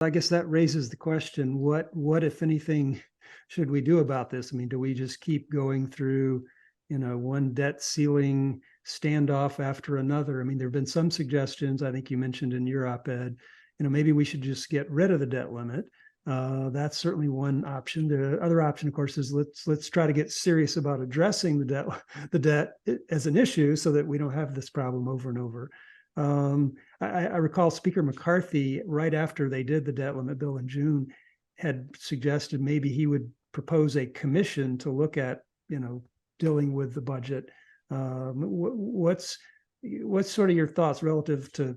I guess that raises the question, what if anything should we do about this? I mean, do we just keep going through, one debt ceiling standoff after another? I mean, there have been some suggestions, I think you mentioned in your op-ed, maybe we should just get rid of the debt limit. That's certainly one option. The other option, of course, is let's try to get serious about addressing the debt as an issue so that we don't have this problem over and over. I recall Speaker McCarthy, right after they did the debt limit bill in June, had suggested maybe he would propose a commission to look at, dealing with the budget. What's sort of your thoughts relative to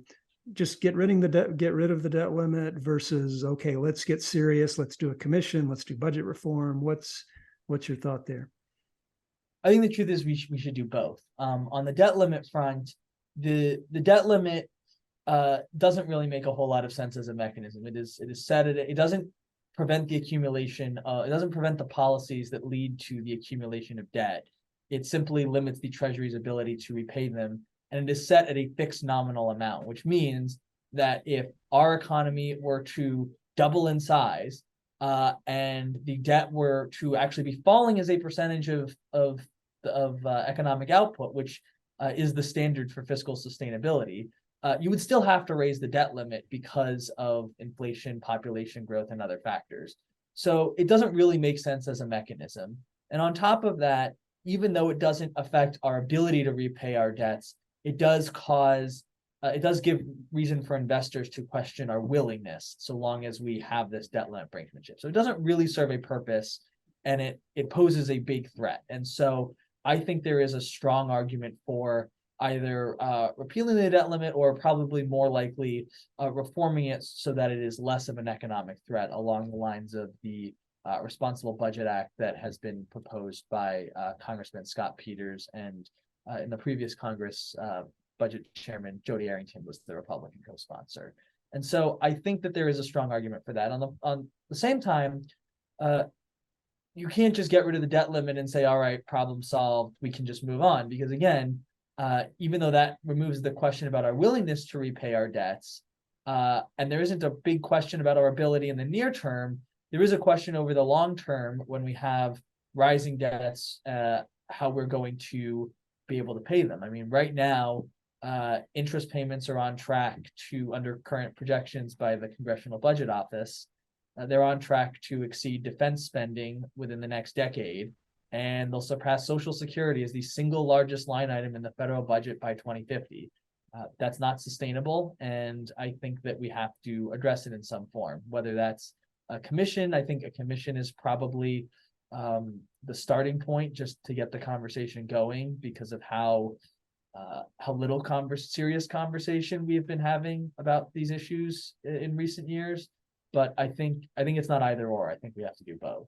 just get rid of the debt limit versus, okay, let's get serious, let's do a commission, let's do budget reform? What's your thought there? I think the truth is we should do both. On the debt limit front, the debt limit doesn't really make a whole lot of sense as a mechanism. It is set at it doesn't prevent the accumulation. It doesn't prevent the policies that lead to the accumulation of debt. It simply limits the Treasury's ability to repay them, and it is set at a fixed nominal amount, which means that if our economy were to double in size and the debt were to actually be falling as a percentage of economic output, which is the standard for fiscal sustainability, you would still have to raise the debt limit because of inflation, population growth, and other factors. So it doesn't really make sense as a mechanism. And on top of that, even though it doesn't affect our ability to repay our debts, it does give reason for investors to question our willingness so long as we have this debt limit brinksmanship. So it doesn't really serve a purpose, and it poses a big threat. And so I think there is a strong argument for either repealing the debt limit or probably more likely reforming it so that it is less of an economic threat, along the lines of the Responsible Budget Act that has been proposed by Congressman Scott Peters, and in the previous Congress, Budget Chairman Jody Arrington was the Republican co-sponsor. And so I think that there is a strong argument for that. On the same time, you can't just get rid of the debt limit and say, all right, problem solved, we can just move on. Because again, even though that removes the question about our willingness to repay our debts, and there isn't a big question about our ability in the near term, there is a question over the long term when we have rising debts, how we're going to be able to pay them. I mean, right now, interest payments are on track to, under current projections by the Congressional Budget Office, they're on track to exceed defense spending within the next decade, and they'll surpass Social Security as the single largest line item in the federal budget by 2050. That's not sustainable, and I think that we have to address it in some form, whether that's a commission. I think a commission is probably the starting point just to get the conversation going, because of how little serious conversation we've been having about these issues in recent years. But I think it's not either or. I think we have to do both.